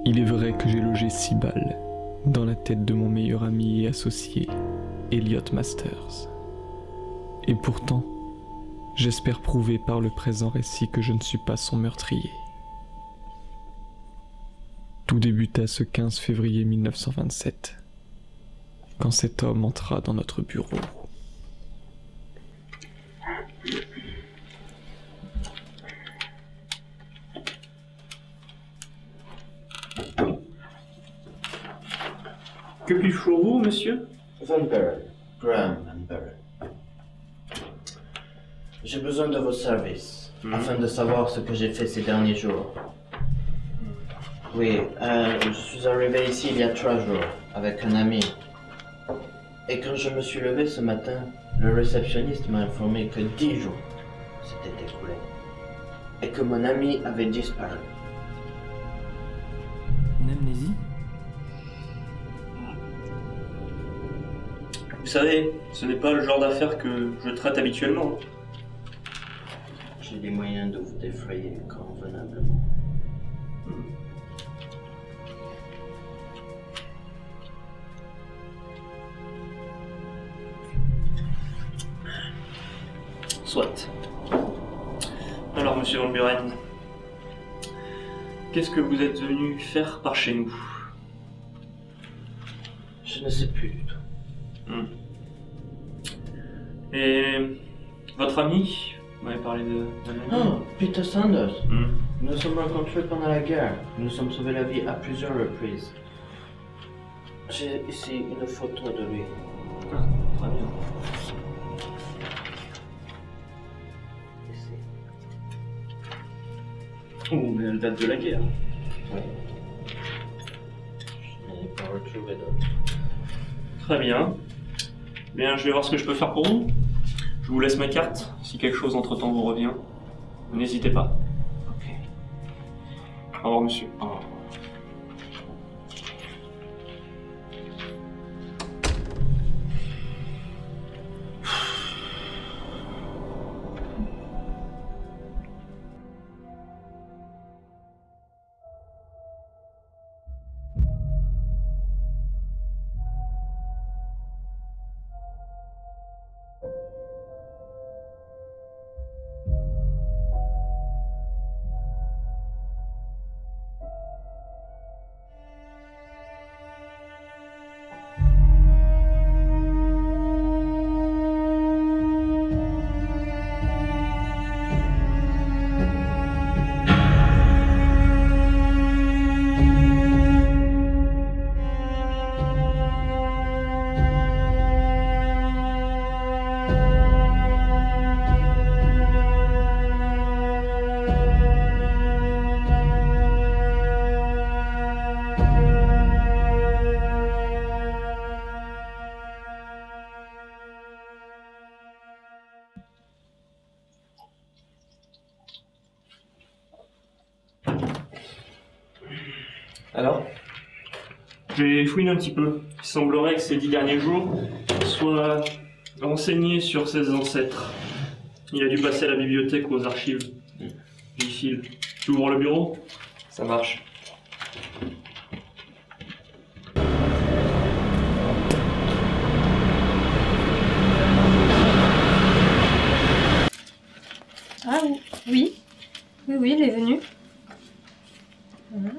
Il est vrai que j'ai logé 6 balles dans la tête de mon meilleur ami et associé, Elliot Masters. Et pourtant, j'espère prouver par le présent récit que je ne suis pas son meurtrier. Tout débuta ce 15 février 1927, quand cet homme entra dans notre bureau. Que puis-je pour vous, monsieur? Van Buren, Graham Van Buren. J'ai besoin de vos services, afin de savoir ce que j'ai fait ces derniers jours. Oui, je suis arrivé ici il y a 3 jours, avec un ami. Et quand je me suis levé ce matin, le réceptionniste m'a informé que 10 jours s'étaient écoulés, et que mon ami avait disparu. Une amnésie? Vous savez, ce n'est pas le genre d'affaire que je traite habituellement. J'ai les moyens de vous défrayer convenablement. Soit. Alors, monsieur Van Buren, qu'est-ce que vous êtes venu faire par chez nous? Je ne sais plus du tout. Et votre ami? Vous m'avez parlé d'un ami. Oh, Peter Sanders. Nous nous sommes rencontrés pendant la guerre. Nous nous sommes sauvés la vie à plusieurs reprises. J'ai ici une photo de lui. Ah, très bien. Ici. Oh, mais elle date de la guerre. Oui. Je n'ai pas retrouvé d'autre. Très bien. Bien, je vais voir ce que je peux faire pour vous. Je vous laisse ma carte. Si quelque chose entre-temps vous revient, n'hésitez pas. Ok. Au revoir, monsieur. Au revoir. Alors? J'ai fouiné un petit peu. Il semblerait que ces 10 derniers jours soient renseignés sur ses ancêtres. Il a dû passer à la bibliothèque ou aux archives. J'y file. Tu ouvres le bureau? Ça marche. Ah oui, oui, il est venu. Voilà.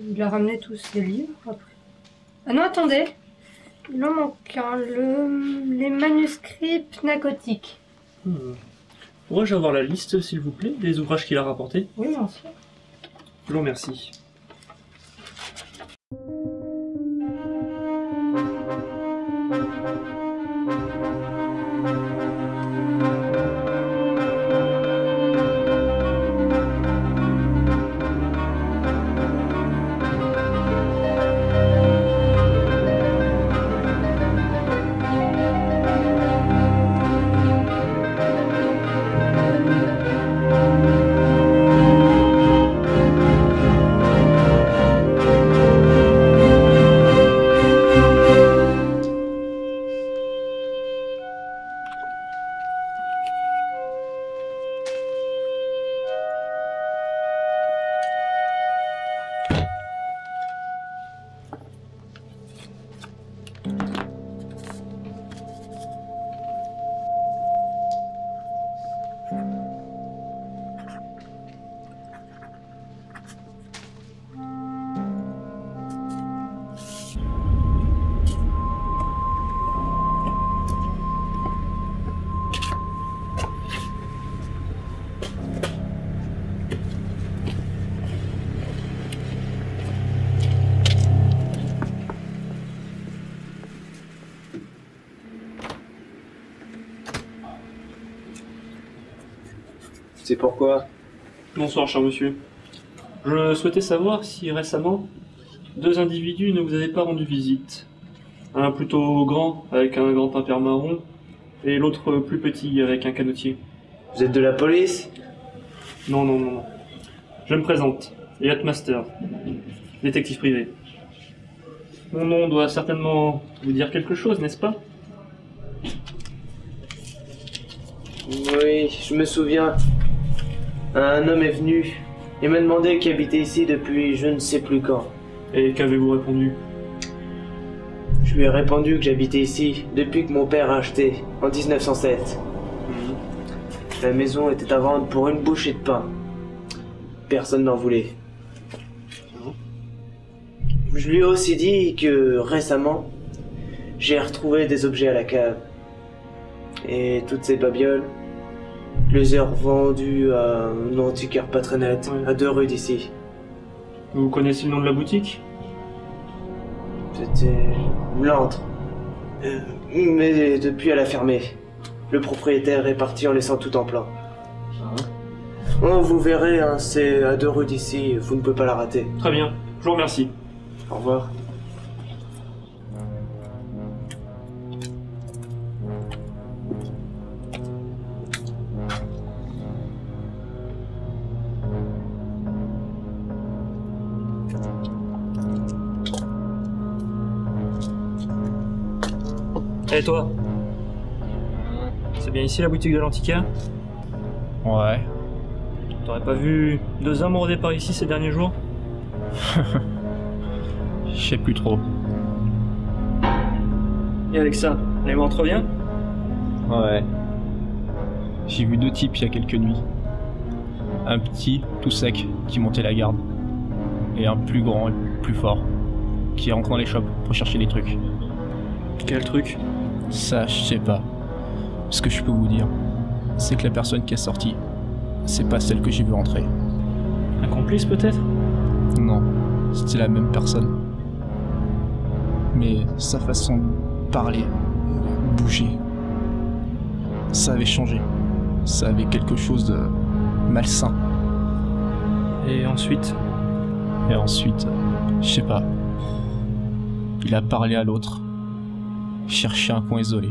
Il a ramené tous ses livres après. Ah non, attendez, il en manque un, les manuscrits pnacotiques. Pourrais-je avoir la liste, s'il vous plaît, des ouvrages qu'il a rapportés? Oui, bien sûr. Je vous remercie. C'est pourquoi? Bonsoir, cher monsieur. Je souhaitais savoir si récemment, deux individus ne vous avaient pas rendu visite. Un plutôt grand, avec un grand impair marron, et l'autre plus petit, avec un canotier. Vous êtes de la police? Non, non, non, non. Je me présente, Elliot Master, détective privé. Mon nom doit certainement vous dire quelque chose, n'est-ce pas? Oui, je me souviens. Un homme est venu et m'a demandé qui habitait ici depuis je ne sais plus quand. Et qu'avez-vous répondu? Je lui ai répondu que j'habitais ici depuis que mon père a acheté, en 1907. La maison était à vendre pour une bouchée de pain. Personne n'en voulait. Je lui ai aussi dit que récemment, j'ai retrouvé des objets à la cave. Et toutes ces babioles, je les ai revendues à un antiquaire pas très net, Ouais. à 2 rues d'ici. Vous connaissez le nom de la boutique? C'était l'antre. Mais depuis, elle a fermé. Le propriétaire est parti en laissant tout en plan. Oh, vous verrez, hein, c'est à 2 rues d'ici, vous ne pouvez pas la rater. Très bien, je vous remercie. Au revoir. Et toi? C'est bien ici la boutique de l'antiquaire? Ouais. T'aurais pas vu deux hommes rôder par ici ces derniers jours? Je sais plus trop. Et Alexa, elle m'entre bien? Ouais. J'ai vu 2 types il y a quelques nuits. Un petit, tout sec, qui montait la garde. Et un plus grand et plus fort, qui rentre dans les shops pour chercher des trucs. Quel truc? Ça, je sais pas. Ce que je peux vous dire, c'est que la personne qui est sortie, c'est pas celle que j'ai vue entrer. Un complice peut-être? Non, c'était la même personne. Mais sa façon de parler, bouger, ça avait changé. Ça avait quelque chose de malsain. Et ensuite? Et ensuite, je sais pas. Il a parlé à l'autre, cherché un coin isolé.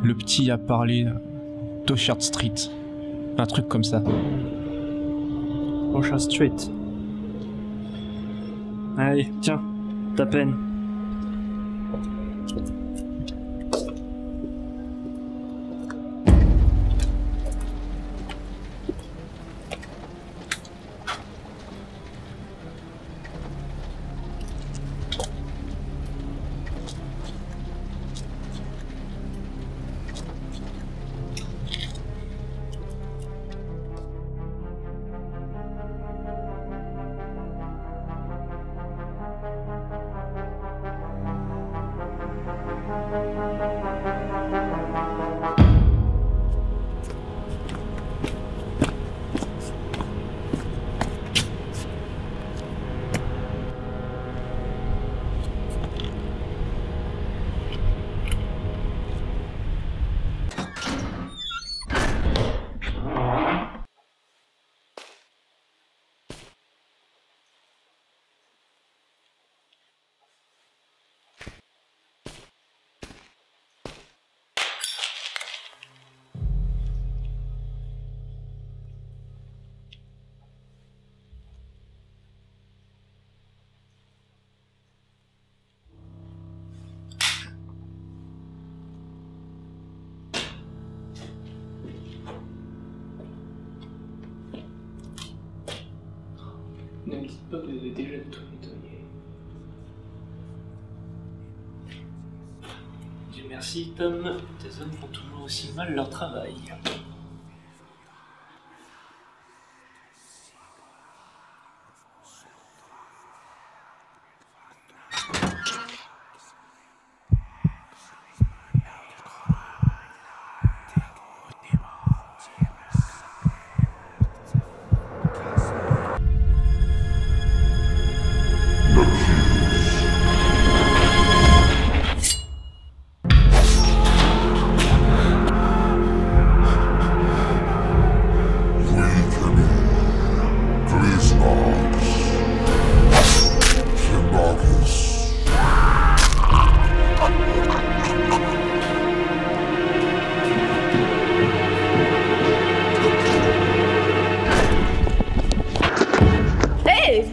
Le petit a parlé d'Oshard Street, un truc comme ça. Ocean Street. Allez, tiens, ta peine. Ne me dites pas que vous avez déjà tout nettoyé. Dieu merci, Tom. Tes hommes font toujours aussi mal leur travail.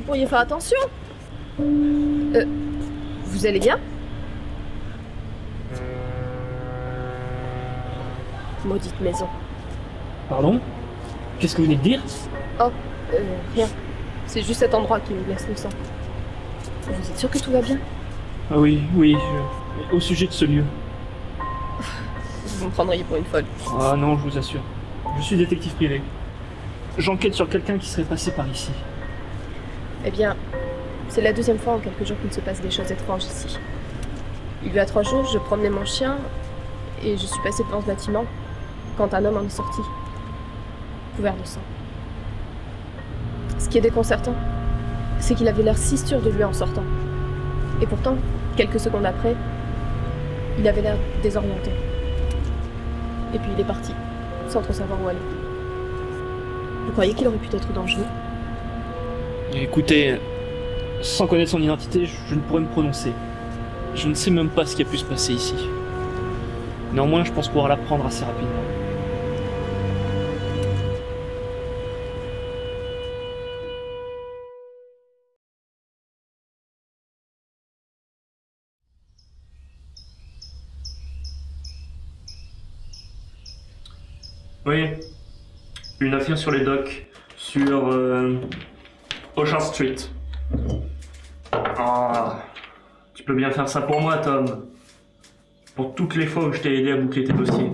pourriez faire attention. Vous allez bien? Maudite maison. Pardon? Qu'est-ce que vous venez de dire? Oh, rien. C'est juste cet endroit qui me glace le sang. Vous êtes sûr que tout va bien? Ah oui, oui, au sujet de ce lieu. Vous me prendriez pour une folle. Ah non, je vous assure. Je suis détective privé. J'enquête sur quelqu'un qui serait passé par ici. Eh bien, c'est la deuxième fois en quelques jours qu'il se passe des choses étranges ici. Il y a 3 jours, je promenais mon chien et je suis passée devant ce bâtiment quand un homme en est sorti, couvert de sang. Ce qui est déconcertant, c'est qu'il avait l'air si sûr de lui en sortant. Et pourtant, quelques secondes après, il avait l'air désorienté. Et puis il est parti, sans trop savoir où aller. Vous croyez qu'il aurait pu être dangereux? Écoutez, sans connaître son identité, je ne pourrais me prononcer. Je ne sais même pas ce qui a pu se passer ici. Néanmoins, je pense pouvoir l'apprendre assez rapidement. Oui, une affaire sur les docks, sur Ocean Street. Ah, tu peux bien faire ça pour moi, Tom. Pour toutes les fois où je t'ai aidé à boucler tes dossiers.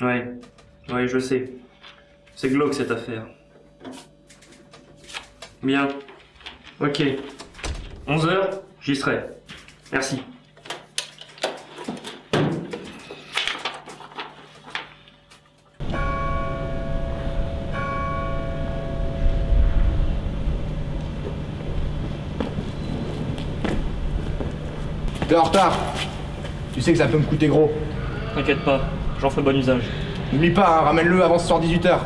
Oui, je sais. C'est glauque cette affaire. Bien. Ok. 11h, j'y serai. Merci. T'es en retard. Tu sais que ça peut me coûter gros. T'inquiète pas, j'en ferai bon usage. N'oublie pas, hein, ramène-le avant ce soir 18h.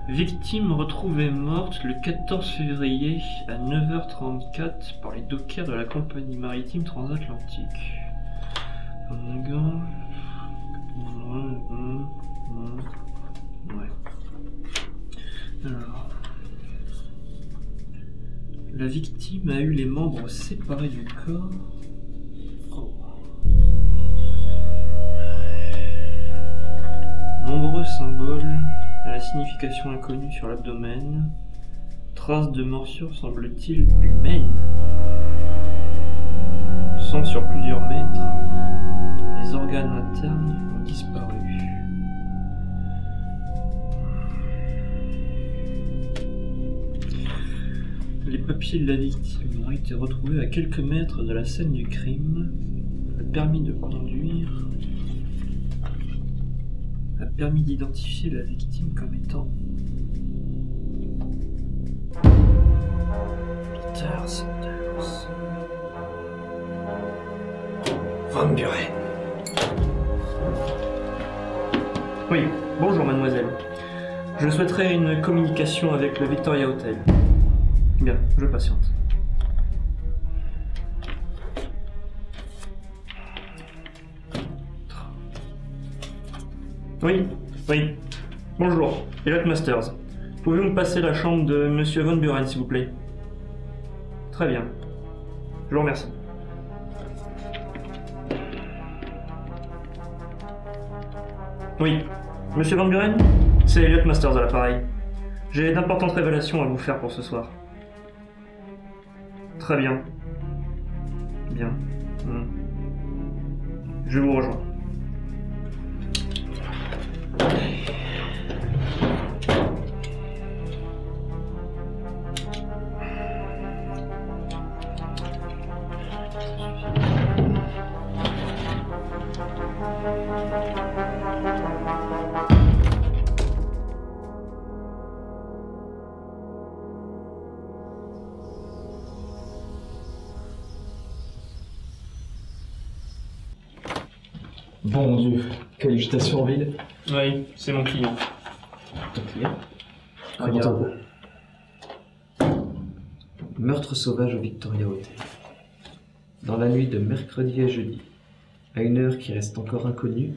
Victime retrouvée morte le 14 février à 9h34 par les dockers de la compagnie maritime transatlantique. Ouais. Alors, la victime a eu les membres séparés du corps. Oh. Nombreux symboles à la signification inconnue sur l'abdomen. Traces de morsures semble-t-il humaines. Sang sur plusieurs mètres. Les organes internes ont disparu. Les papiers de la victime ont été retrouvés à quelques mètres de la scène du crime. Le permis de conduire a permis d'identifier la victime comme étant Peter Saunders. Van Buren. Oui, bonjour mademoiselle. Je souhaiterais une communication avec le Victoria Hotel. Bien, je patiente. Oui. Bonjour, Elliot Masters. Pouvez-vous me passer la chambre de Monsieur Van Buren, s'il vous plaît? Très bien. Je vous remercie. Oui, Monsieur Van Buren? C'est Elliot Masters à l'appareil. J'ai d'importantes révélations à vous faire pour ce soir. Très bien. Bien. Je vous rejoins. Bon Dieu, quelle agitation en ville. Oui, c'est mon client. Ton client. Regarde. Meurtre sauvage au Victoria Hotel. Dans la nuit de mercredi à jeudi, à une heure qui reste encore inconnue,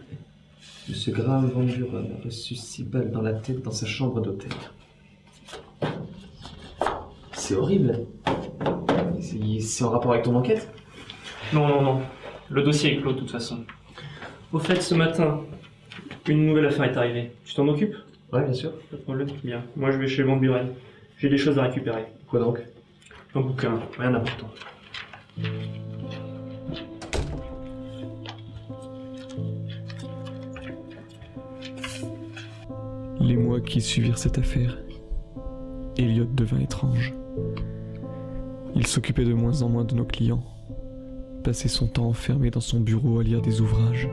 M. Graham Van Buren a reçu 6 balles dans la tête dans sa chambre d'hôtel. C'est horrible. C'est en rapport avec ton enquête? Non. Le dossier est clos de toute façon. Au fait, ce matin, une nouvelle affaire est arrivée. Tu t'en occupes? Ouais, bien sûr. Pas de problème. Bien. Moi, je vais chez Van Buren. J'ai des choses à récupérer. Quoi donc? Un bouquin, rien d'important. Les mois qui suivirent cette affaire, Elliot devint étrange. Il s'occupait de moins en moins de nos clients, passait son temps enfermé dans son bureau à lire des ouvrages,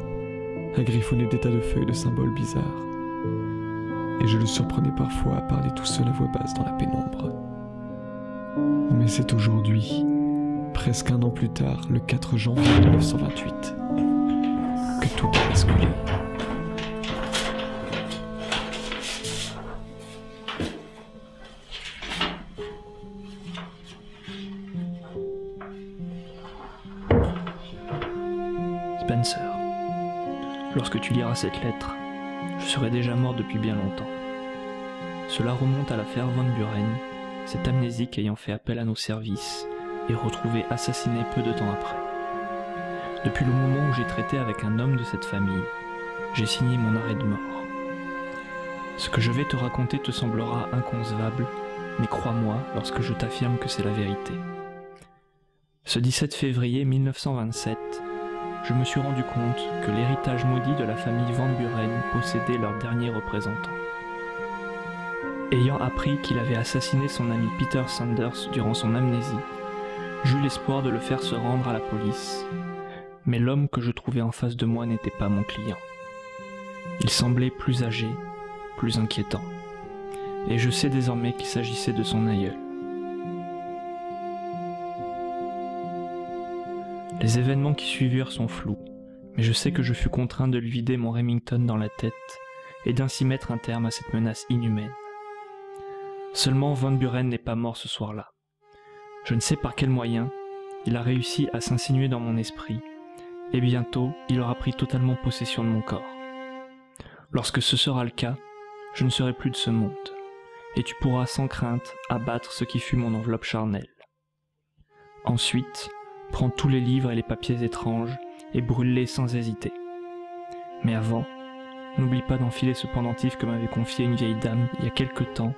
à griffonner des tas de feuilles de symboles bizarres. Et je le surprenais parfois à parler tout seul à voix basse dans la pénombre. Mais c'est aujourd'hui, presque un an plus tard, le 4 janvier 1928, que tout a basculé. Spencer, lorsque tu liras cette lettre, je serai déjà mort depuis bien longtemps. Cela remonte à l'affaire Van Buren, cet amnésique ayant fait appel à nos services et retrouvé assassiné peu de temps après. Depuis le moment où j'ai traité avec un homme de cette famille, j'ai signé mon arrêt de mort. Ce que je vais te raconter te semblera inconcevable, mais crois-moi lorsque je t'affirme que c'est la vérité. Ce 17 février 1927, je me suis rendu compte que l'héritage maudit de la famille Van Buren possédait leur dernier représentant. Ayant appris qu'il avait assassiné son ami Peter Sanders durant son amnésie, j'eus l'espoir de le faire se rendre à la police. Mais l'homme que je trouvais en face de moi n'était pas mon client. Il semblait plus âgé, plus inquiétant. Et je sais désormais qu'il s'agissait de son aïeul. Les événements qui suivirent sont flous, mais je sais que je fus contraint de lui vider mon Remington dans la tête et d'ainsi mettre un terme à cette menace inhumaine. Seulement Van Buren n'est pas mort ce soir-là. Je ne sais par quel moyen, il a réussi à s'insinuer dans mon esprit, et bientôt il aura pris totalement possession de mon corps. Lorsque ce sera le cas, je ne serai plus de ce monde, et tu pourras sans crainte abattre ce qui fut mon enveloppe charnelle. Ensuite, prends tous les livres et les papiers étranges et brûle-les sans hésiter. Mais avant, n'oublie pas d'enfiler ce pendentif que m'avait confié une vieille dame il y a quelque temps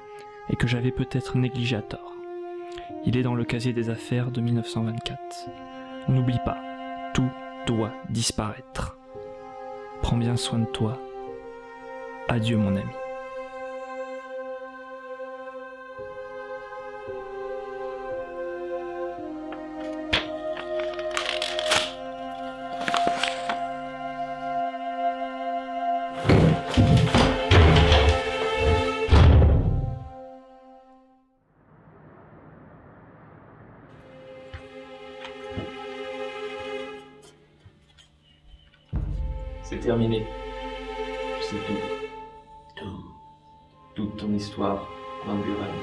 et que j'avais peut-être négligé à tort. Il est dans le casier des affaires de 1924. N'oublie pas, tout doit disparaître. Prends bien soin de toi. Adieu mon ami. C'est terminé. Je sais tout. Toute ton histoire, Van Buren.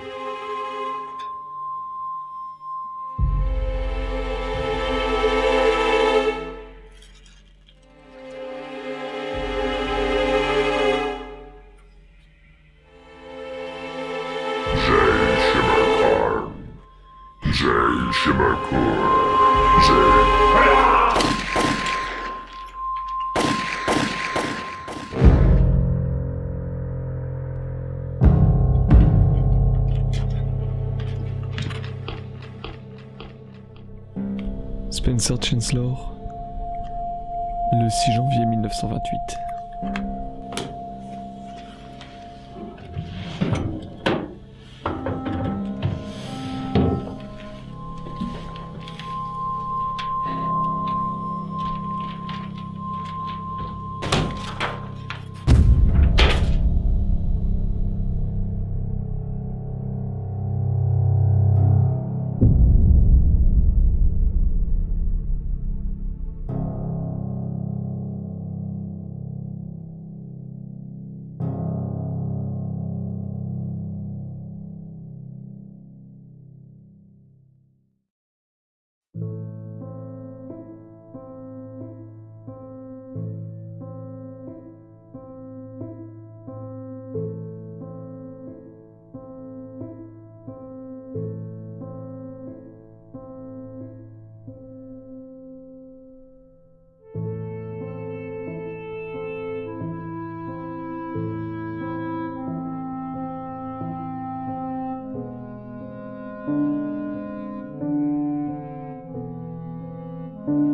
Spencer Chancellor, le 6 janvier 1928. Thank you.